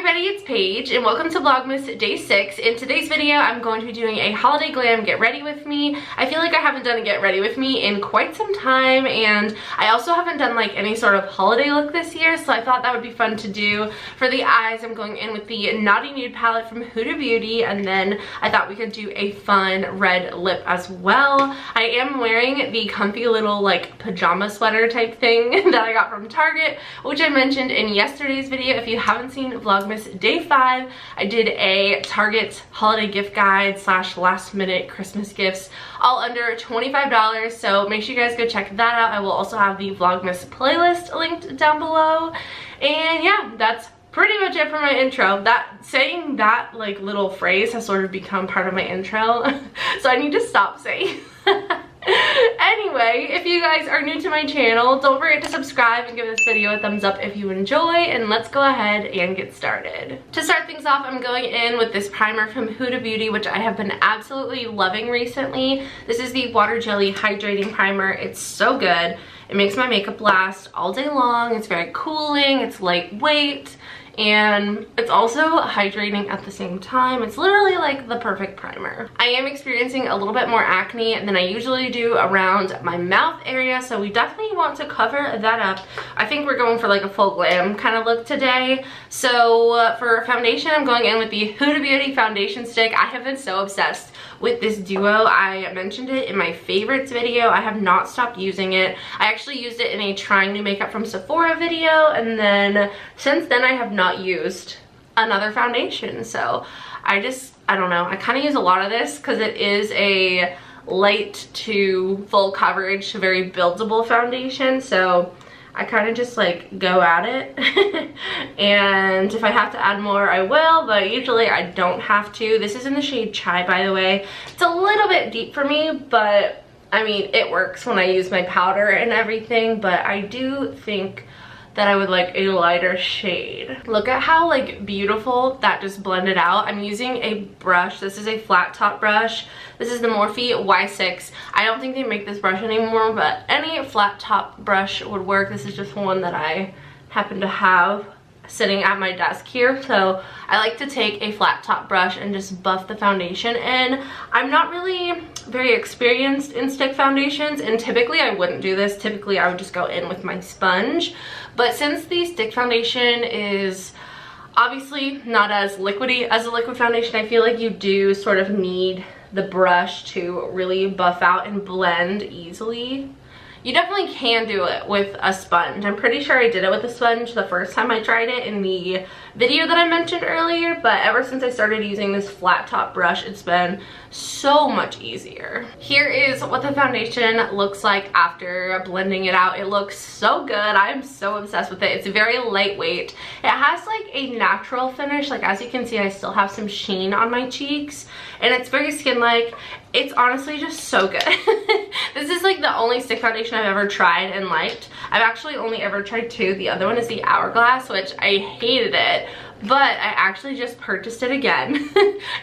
everybody, it's Paige and welcome to Vlogmas Day 6. In today's video, I'm going to be doing a holiday glam get ready with me. I feel like I haven't done a get ready with me in quite some time, and I also haven't done like any sort of holiday look this year, so I thought that would be fun to do. For the eyes, I'm going in with the Naughty Nude palette from Huda Beauty, and then I thought we could do a fun red lip as well. I am wearing the comfy little like pajama sweater type thing that I got from Target, which I mentioned in yesterday's video. If you haven't seen Vlogmas Day 5, I did a Target holiday gift guide slash last minute Christmas gifts, all under $25, so make sure you guys go check that out. I will also have the Vlogmas playlist linked down below. And yeah, that's pretty much it for my intro. Saying that like little phrase has sort of become part of my intro, so I need to stop saying Anyway, if you guys are new to my channel, don't forget to subscribe and give this video a thumbs up if you enjoy, and let's go ahead and get started. To start things off, I'm going in with this primer from Huda Beauty, which I have been absolutely loving recently. This is the Water Jelly Hydrating Primer. It's so good. It makes my makeup last all day long. It's very cooling, it's lightweight, and it's also hydrating at the same time. It's literally like the perfect primer. I am experiencing a little bit more acne than I usually do around my mouth area, so we definitely want to cover that up. I think we're going for like a full glam kind of look today. So for foundation, I'm going in with the Huda Beauty foundation stick. I have been so obsessed with this duo. I mentioned it in my favorites video. I have not stopped using it. I actually used it in a trying new makeup from Sephora video, and then since then I have not used another foundation. So I don't know, I kind of use a lot of this because it is a light to full coverage, very buildable foundation, so I kind of just like go at it and if I have to add more I will, but usually I don't have to. This is in the shade Chai, by the way. It's a little bit deep for me, but I mean it works when I use my powder and everything, but I do think that I would like a lighter shade. Look at how like beautiful that just blended out. I'm using a brush. This is a flat top brush. This is the Morphe Y6. I don't think they make this brush anymore, but any flat top brush would work. This is just one that I happen to have sitting at my desk here, so I like to take a flat top brush and just buff the foundation in. I'm not really very experienced in stick foundations, and typically I wouldn't do this. Typically I would just go in with my sponge, but since the stick foundation is obviously not as liquidy as a liquid foundation, I feel like you do sort of need the brush to really buff out and blend easily. You definitely can do it with a sponge. I'm pretty sure I did it with a sponge the first time I tried it in the video that I mentioned earlier, but ever since I started using this flat top brush, it's been so much easier. Here is what the foundation looks like after blending it out. It looks so good. I'm so obsessed with it. It's very lightweight. It has like a natural finish. Like as you can see, I still have some sheen on my cheeks, and it's very skin-like. It's honestly just so good. This is like the only stick foundation I've ever tried and liked. I've actually only ever tried two. The other one is the Hourglass, which I hated it, but I actually just purchased it again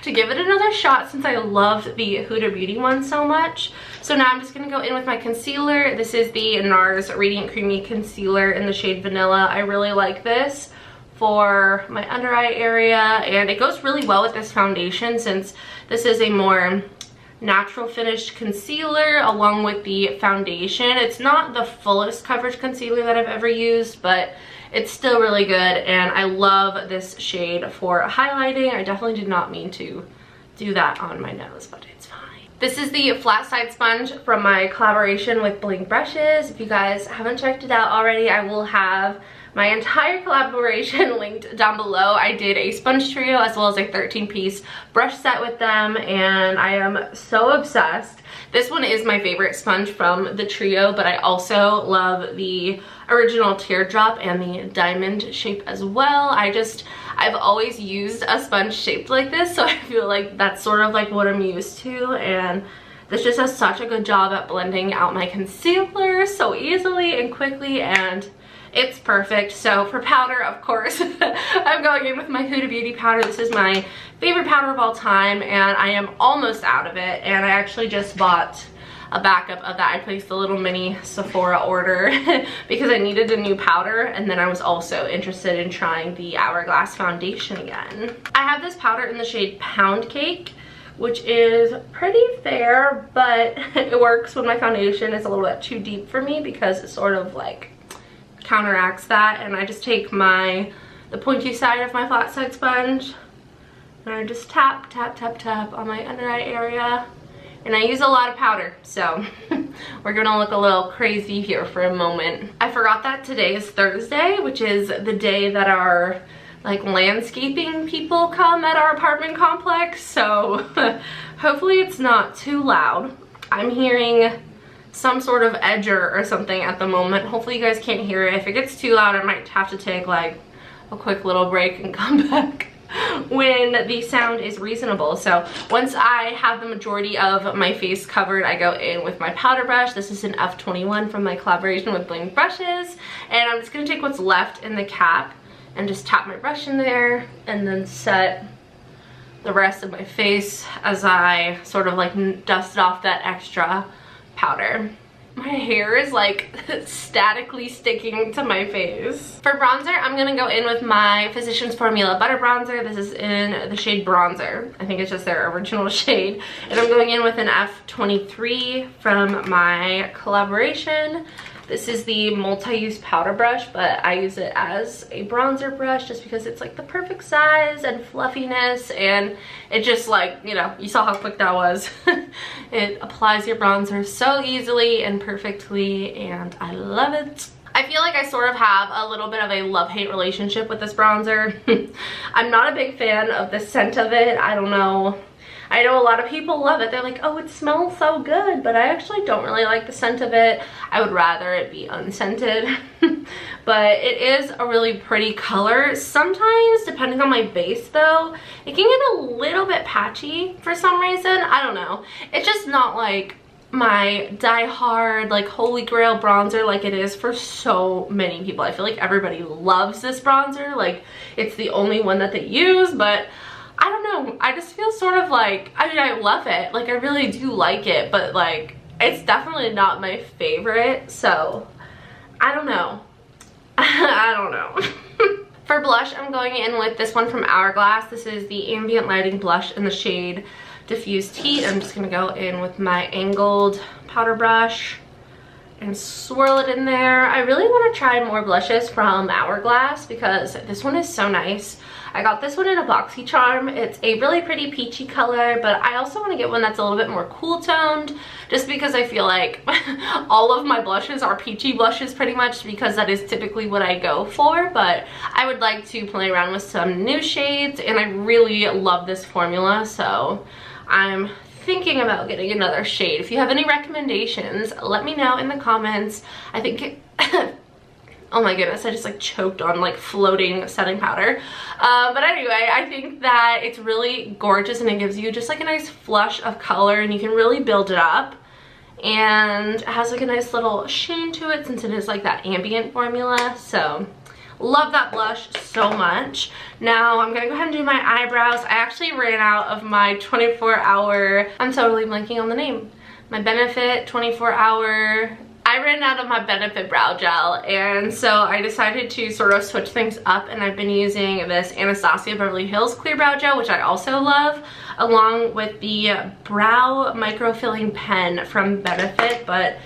to give it another shot since I loved the Huda Beauty one so much. So now I'm just gonna go in with my concealer. This is the NARS Radiant Creamy Concealer in the shade Vanilla. I really like this for my under eye area, and it goes really well with this foundation since this is a more natural finished concealer along with the foundation. It's not the fullest coverage concealer that I've ever used, but it's still really good, and I love this shade for highlighting. I definitely did not mean to do that on my nose, but it's fine. This is the flat side sponge from my collaboration with Bling Brushes. If you guys haven't checked it out already, I will have my entire collaboration linked down below. I did a sponge trio as well as a 13-piece brush set with them, and I am so obsessed. This one is my favorite sponge from the trio, but I also love the original teardrop and the diamond shape as well. I've always used a sponge shaped like this, so I feel like that's sort of like what I'm used to, and this just does such a good job at blending out my concealer so easily and quickly, and it's perfect. So for powder, of course, I'm going in with my Huda Beauty powder. This is my favorite powder of all time, and I am almost out of it, and I actually just bought a backup of that. I placed a little mini Sephora order because I needed a new powder, and then I was also interested in trying the Hourglass foundation again. I have this powder in the shade Pound Cake, which is pretty fair, but it works when my foundation is a little bit too deep for me because it sort of like counteracts that. And I just take the pointy side of my flat side sponge and I just tap, tap, tap, tap on my under eye area. And I use a lot of powder, so we're gonna look a little crazy here for a moment. I forgot that today is Thursday, which is the day that our like landscaping people come at our apartment complex, so hopefully it's not too loud. I'm hearing some sort of edger or something at the moment. Hopefully you guys can't hear it. If it gets too loud, I might have to take like a quick little break and come back when the sound is reasonable. So once I have the majority of my face covered, I go in with my powder brush. This is an F21 from my collaboration with Bling Brushes, and I'm just gonna take what's left in the cap and just tap my brush in there and then set the rest of my face as I sort of like dust off that extra powder. My hair is like statically sticking to my face. For bronzer, I'm gonna go in with my Physicians Formula Butter Bronzer. This is in the shade Bronzer. I think it's just their original shade. And I'm going in with an F23 from my collaboration. This is the multi-use powder brush, but I use it as a bronzer brush just because it's like the perfect size and fluffiness, and it just like, you know, you saw how quick that was. It applies your bronzer so easily and perfectly, and I love it. I feel like I sort of have a little bit of a love-hate relationship with this bronzer. I'm not a big fan of the scent of it. I don't know. I know a lot of people love it. They're like, oh, it smells so good, but I actually don't really like the scent of it. I would rather it be unscented. But it is a really pretty color. Sometimes, depending on my base though, it can get a little bit patchy for some reason. I don't know. It's just not like my die-hard, like holy grail bronzer like it is for so many people. I feel like everybody loves this bronzer. Like, it's the only one that they use, but I don't know, I just feel sort of like, I mean, I love it, like I really do like it, but like it's definitely not my favorite, so I don't know. I don't know. For blush, I'm going in with this one from Hourglass. This is the Ambient Lighting Blush in the shade Diffused Heat. I'm just gonna go in with my angled powder brush and swirl it in there. I really want to try more blushes from Hourglass because this one is so nice. I got this one in a BoxyCharm. It's a really pretty peachy color, but I also want to get one that's a little bit more cool toned just because I feel like all of my blushes are peachy blushes pretty much because that is typically what I go for, but I would like to play around with some new shades, and I really love this formula, so I'm thinking about getting another shade. If you have any recommendations, let me know in the comments. I think oh my goodness, I just like choked on like floating setting powder. But anyway, I think that it's really gorgeous and it gives you just like a nice flush of color, and you can really build it up, and it has like a nice little sheen to it since it is like that ambient formula. So love that blush so much. Now I'm gonna go ahead and do my eyebrows. I actually ran out of my 24-hour, I'm totally blanking on the name, my Benefit 24-hour, I ran out of my Benefit brow gel, and so I decided to sort of switch things up, and I've been using this Anastasia Beverly Hills Clear Brow Gel, which I also love, along with the Brow Microfilling Pen from Benefit, but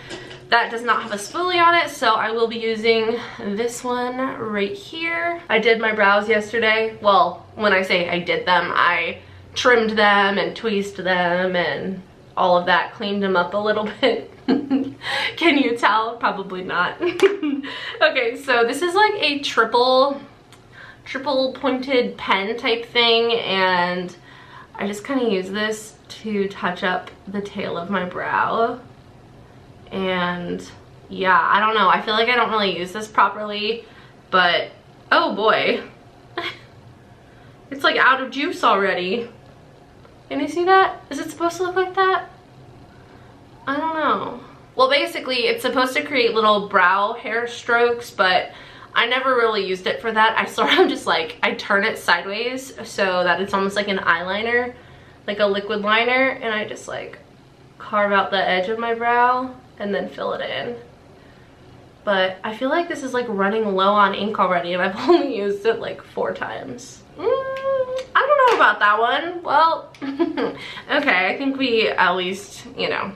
that does not have a spoolie on it, so I will be using this one right here. I did my brows yesterday. Well, when I say I did them, I trimmed them and tweezed them and all of that, cleaned them up a little bit. Can you tell? Probably not. Okay, so this is like a triple pointed pen type thing, and I just kind of use this to touch up the tail of my brow. And yeah, I don't know, I feel like I don't really use this properly, but oh boy, it's like out of juice already. Can you see that? Is it supposed to look like that? I don't know. Well, basically it's supposed to create little brow hair strokes, but I never really used it for that. I sort of just like, I turn it sideways so that it's almost like an eyeliner, like a liquid liner, and I just like carve out the edge of my brow and then fill it in. But I feel like this is like running low on ink already, and I've only used it like 4 times. I don't know about that one. Well, okay, I think we at least, you know,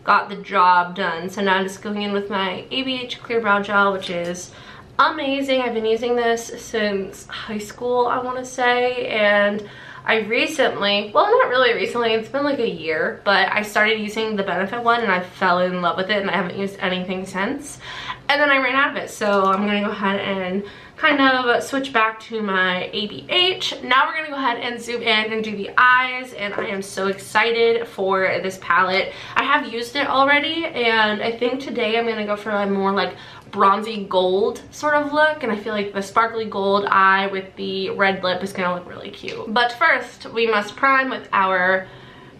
got the job done. So now I'm just going in with my ABH Clear Brow Gel, which is amazing. I've been using this since high school, I want to say, and I recently, well, not really recently, it's been like a year, but I started using the Benefit one and I fell in love with it, and I haven't used anything since. And then I ran out of it, so I'm gonna go ahead and kind of switch back to my ABH. Now we're gonna go ahead and zoom in and do the eyes, and I am so excited for this palette. I have used it already, and I think today I'm gonna go for a more like bronzy gold sort of look, and I feel like the sparkly gold eye with the red lip is gonna look really cute. But first, we must prime with our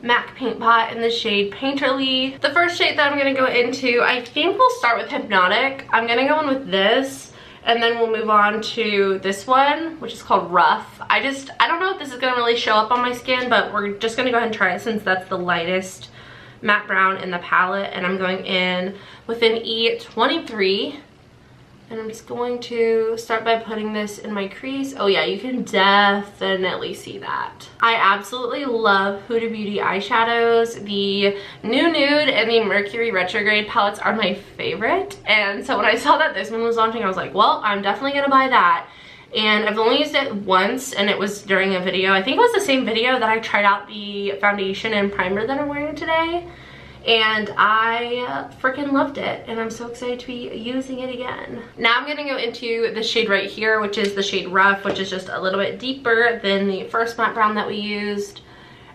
MAC paint pot in the shade Painterly. The first shade that I'm gonna go into, I think we'll start with Hypnotic. I'm gonna go in with this, and then we'll move on to this one, which is called Rough. I don't know if this is gonna really show up on my skin, but we're just gonna go ahead and try it since that's the lightest matte brown in the palette. And I'm going in with an E23, and I'm just going to start by putting this in my crease. Oh yeah, you can definitely see that. I absolutely love Huda Beauty eyeshadows. The New Nude and the Mercury Retrograde palettes are my favorite, and so when I saw that this one was launching, I was like, well, I'm definitely gonna buy that. And I've only used it once, and it was during a video. I think it was the same video that I tried out the foundation and primer that I'm wearing today, and I freaking loved it, and I'm so excited to be using it again. Now I'm gonna go into the shade right here, which is the shade Rough, which is just a little bit deeper than the first matte brown that we used.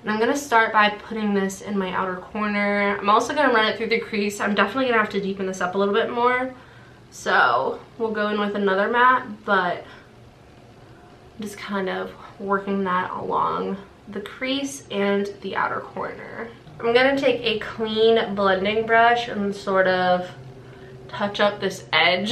And I'm gonna start by putting this in my outer corner. I'm also gonna run it through the crease. I'm definitely gonna have to deepen this up a little bit more, so we'll go in with another matte, but just kind of working that along the crease and the outer corner. I'm gonna take a clean blending brush and sort of touch up this edge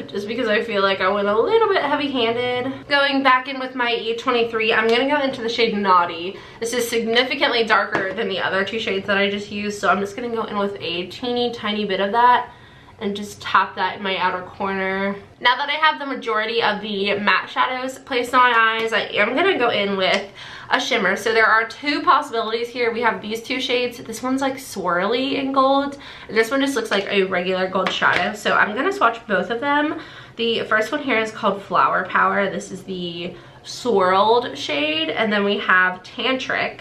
just because I feel like I went a little bit heavy-handed. Going back in with my E23, I'm gonna go into the shade Naughty. This is significantly darker than the other 2 shades that I just used, so I'm just gonna go in with a teeny tiny bit of that and just tap that in my outer corner. Now that I have the majority of the matte shadows placed on my eyes, I am gonna go in with a shimmer. So there are 2 possibilities here. We have these 2 shades. This one's like swirly in gold, and this one just looks like a regular gold shadow. So I'm gonna swatch both of them. The first one here is called Flower Power. This is the swirled shade, and then we have Tantric,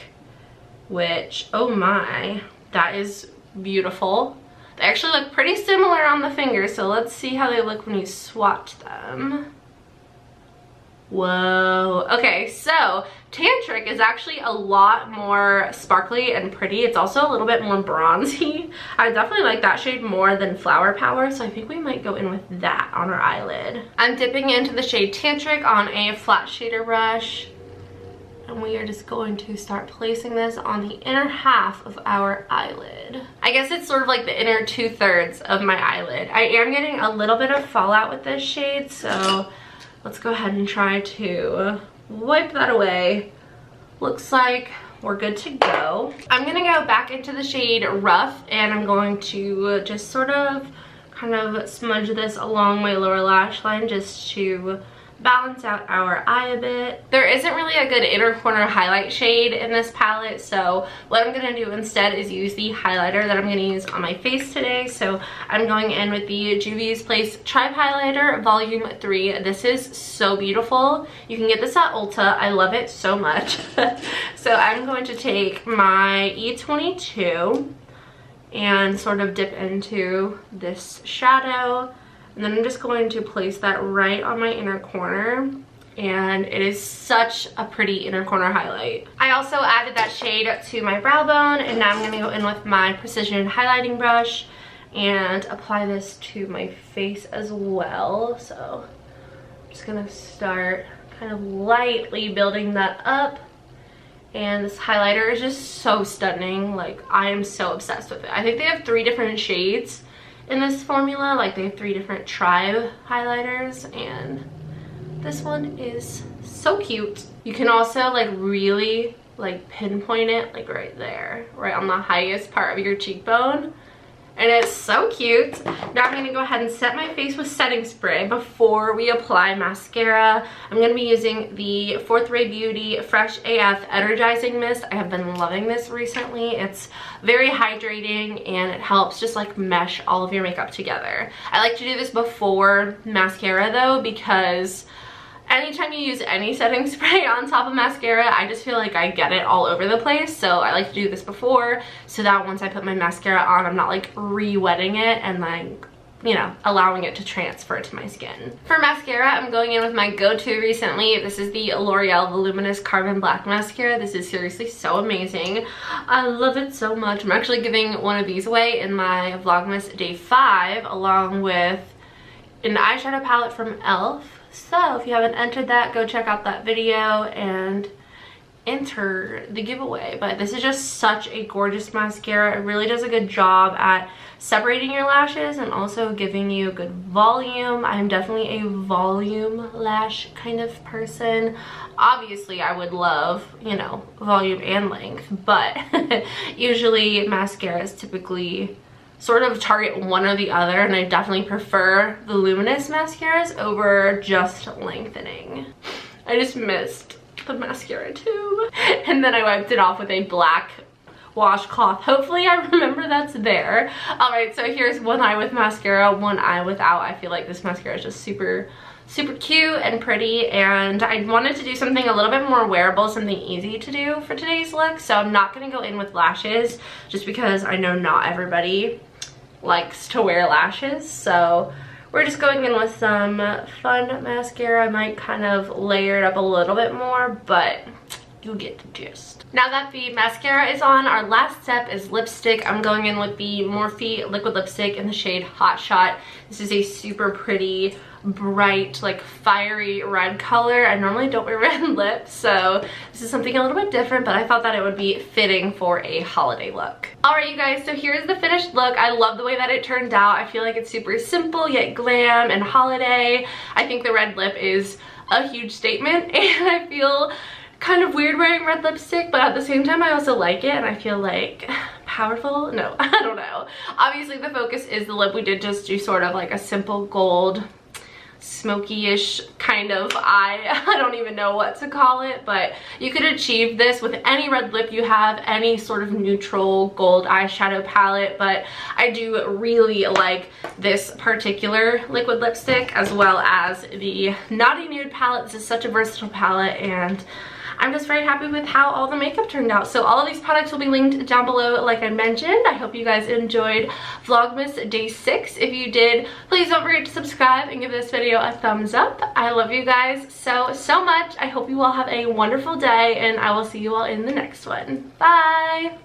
which, oh my, that is beautiful. They actually look pretty similar on the fingers, so let's see how they look when you swatch them. Whoa. Okay, so Tantric is actually a lot more sparkly and pretty. It's also a little bit more bronzy. I definitely like that shade more than Flower Power, so I think we might go in with that on our eyelid. I'm dipping into the shade Tantric on a flat shader brush, and we are just going to start placing this on the inner half of our eyelid. I guess it's sort of like the inner 2/3 of my eyelid. I am getting a little bit of fallout with this shade, so let's go ahead and try to wipe that away. Looks like we're good to go. I'm gonna go back into the shade Rough, and I'm going to just sort of kind of smudge this along my lower lash line just to balance out our eye a bit. There isn't really a good inner corner highlight shade in this palette, so what I'm gonna do instead is use the highlighter that I'm gonna use on my face today. So I'm going in with the Juvia's Place Tribe Highlighter Volume 3. This is so beautiful. You can get this at Ulta. I love it so much. So I'm going to take my E22 and sort of dip into this shadow, and then I'm just going to place that right on my inner corner, and it is such a pretty inner corner highlight. I also added that shade to my brow bone, and now I'm gonna go in with my precision highlighting brush and apply this to my face as well. So I'm just gonna start kind of lightly building that up. And this highlighter is just so stunning. Like, I am so obsessed with it. I think they have 3 different shades in this formula. Like, they have 3 different Tribe highlighters, and this one is so cute. You can also like really like pinpoint it like right there, right on the highest part of your cheekbone. And it's so cute. Now I'm going to go ahead and set my face with setting spray before we apply mascara. I'm going to be using the Fourth Ray Beauty Fresh AF Energizing Mist. I have been loving this recently. It's very hydrating and it helps just like mesh all of your makeup together. I like to do this before mascara though, because anytime you use any setting spray on top of mascara, I just feel like I get it all over the place. So I like to do this before so that once I put my mascara on, I'm not like re-wetting it and like, you know, allowing it to transfer to my skin. For mascara, I'm going in with my go-to recently. This is the L'Oreal Voluminous Carbon Black Mascara. This is seriously so amazing. I love it so much. I'm actually giving one of these away in my Vlogmas Day 5 along with an eyeshadow palette from e.l.f. So if you haven't entered that, go check out that video and enter the giveaway. But this is just such a gorgeous mascara. It really does a good job at separating your lashes and also giving you good volume. I'm definitely a volume lash kind of person. Obviously I would love, you know, volume and length, but usually mascaras typically sort of target one or the other, and I definitely prefer the luminous mascaras over just lengthening. I just missed the mascara tube, and then I wiped it off with a black washcloth. Hopefully I remember that's there. All right, so here's one eye with mascara, one eye without. I feel like this mascara is just super cute and pretty, and I wanted to do something a little bit more wearable, something easy to do for today's look. So I'm not going to go in with lashes just because I know not everybody likes to wear lashes. So we're just going in with some fun mascara. I might kind of layer it up a little bit more, but you get the gist. Now that the mascara is on, our last step is lipstick. I'm going in with the Morphe liquid lipstick in the shade Hot Shot. This is a super pretty, bright, like fiery red color. I normally don't wear red lips, so this is something a little bit different, but I thought that it would be fitting for a holiday look. Alright you guys, so here's the finished look. I love the way that it turned out. I feel like it's super simple yet glam and holiday. I think the red lip is a huge statement, and I feel kind of weird wearing red lipstick, but at the same time I also like it and I feel like powerful. No, I don't know. Obviously the focus is the lip. We did just do sort of like a simple gold smoky-ish kind of eye. I don't even know what to call it, but you could achieve this with any red lip you have, any sort of neutral gold eyeshadow palette. But I do really like this particular liquid lipstick as well as the Naughty Nude palette. This is such a versatile palette, and I'm just very happy with how all the makeup turned out. So all of these products will be linked down below like I mentioned. I hope you guys enjoyed Vlogmas Day 6. If you did, please don't forget to subscribe and give this video a thumbs up. I love you guys so much. I hope you all have a wonderful day, and I will see you all in the next one. Bye!